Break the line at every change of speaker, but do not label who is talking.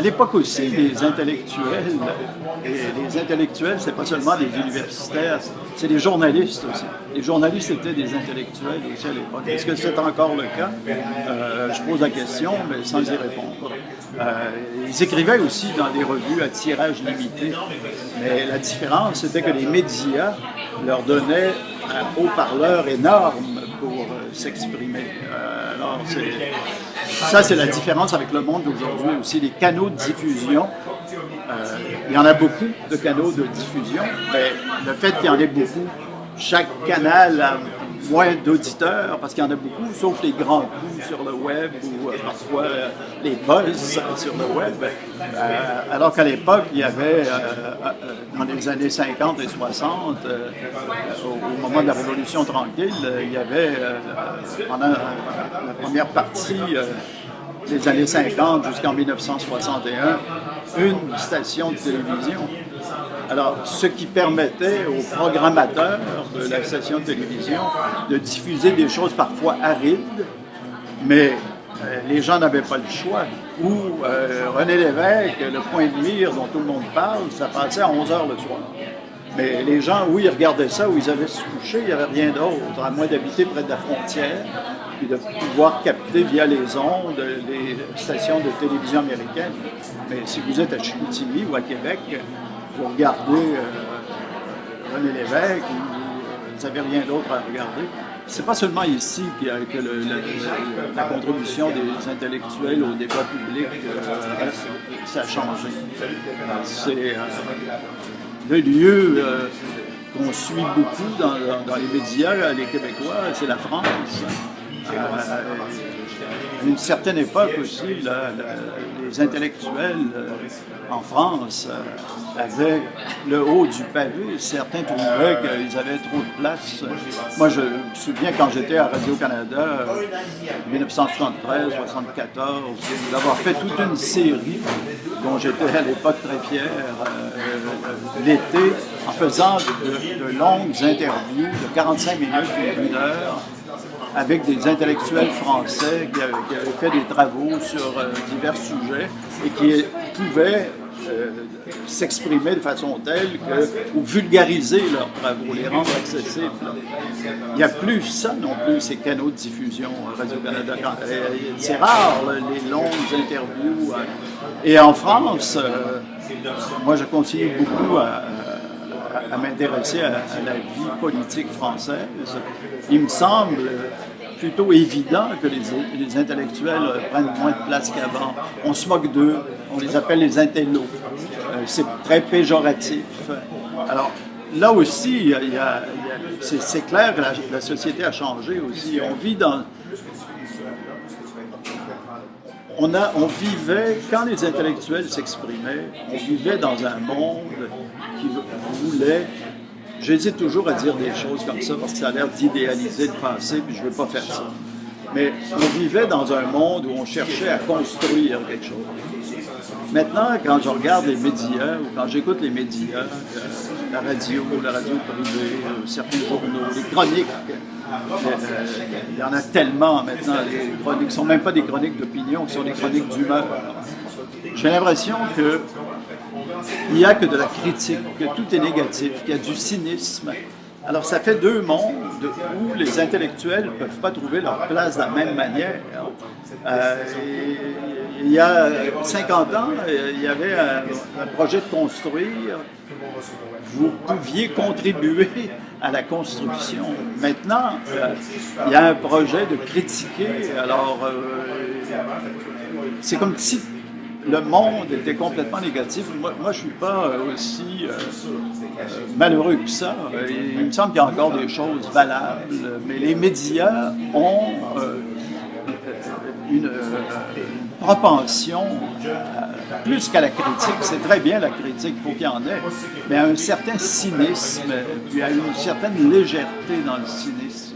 À l'époque aussi, les intellectuels, c'est pas seulement des universitaires, c'est des journalistes aussi. Les journalistes étaient des intellectuels aussi à l'époque. Est-ce que c'est encore le cas? Je pose la question, mais sans y répondre. Ils écrivaient aussi dans des revues à tirage limité, mais la différence, c'était que les médias leur donnaient un haut-parleur énorme pour s'exprimer. Alors, ça, c'est la différence avec le monde d'aujourd'hui aussi. Les canaux de diffusion, il y en a beaucoup de canaux de diffusion, mais le fait qu'il y en ait beaucoup, chaque canal a moins d'auditeurs parce qu'il y en a beaucoup, sauf les grands coups sur le web ou parfois les buzz sur le web. Alors qu'à l'époque, il y avait, dans les années 50 et 60, au moment de la Révolution tranquille, il y avait, pendant la première partie des années 50 jusqu'en 1961, une station de télévision. Alors, ce qui permettait aux programmateurs de la station de télévision de diffuser des choses parfois arides, mais les gens n'avaient pas le choix. Ou René Lévesque, le point de mire dont tout le monde parle, ça passait à 11 heures le soir. Mais les gens, oui, ils regardaient ça, où ils avaient se coucher, il n'y avait rien d'autre, à moins d'habiter près de la frontière, puis de pouvoir capter via les ondes les stations de télévision américaines. Mais si vous êtes à Chicoutimi ou à Québec, vous regardez René Lévesque, vous n'avez rien d'autre à regarder. C'est pas seulement ici qu'il y a que la contribution des intellectuels au débat public, ça a changé. C'est le lieu qu'on suit beaucoup dans les médias, les Québécois, c'est la France. À une certaine époque aussi, les intellectuels en France avaient le haut du pavé. Certains trouvaient qu'ils avaient trop de place. Moi, je me souviens quand j'étais à Radio-Canada, en 1973, 1974, d'avoir fait toute une série dont j'étais à l'époque très fier, l'été, en faisant de longues interviews de 45 minutes ou 1 heure avec des intellectuels français qui avaient fait des travaux sur divers sujets et qui pouvaient s'exprimer de façon telle que, ou vulgariser leurs travaux, les rendre accessibles. Il n'y a plus ça non plus, ces canaux de diffusion Radio-Canada. C'est rare, les longues interviews. Et en France, moi je continue beaucoup à m'intéresser à la vie politique française. Il me semble plutôt évident que les intellectuels prennent moins de place qu'avant. On se moque d'eux, on les appelle les intellos. C'est très péjoratif. Alors, là aussi, c'est clair que la société a changé aussi. On vit dans... On vivait, quand les intellectuels s'exprimaient, on vivait dans un monde qui voulait... J'hésite toujours à dire des choses comme ça parce que ça a l'air d'idéaliser le passé, puis je ne veux pas faire ça. Mais on vivait dans un monde où on cherchait à construire quelque chose. Maintenant, quand je regarde les médias, ou quand j'écoute les médias, la radio privée, certains journaux, les chroniques, il y en a tellement maintenant, les chroniques ne sont même pas des chroniques d'opinion, ce sont des chroniques d'humeur. J'ai l'impression qu'il n'y a que de la critique, que tout est négatif, qu'il y a du cynisme. Alors ça fait deux mondes où les intellectuels ne peuvent pas trouver leur place de la même manière. Il y a 50 ans, il y avait un projet de construire. Vous pouviez contribuer à la construction. Maintenant, il y a un projet de critiquer. Alors, c'est comme si le monde était complètement négatif. Moi je ne suis pas aussi malheureux que ça. Il me semble qu'il y a encore des choses valables, mais les médias ont une propension, plus qu'à la critique, c'est très bien la critique, il faut qu'il y en ait, mais à un certain cynisme, puis à une certaine légèreté dans le cynisme.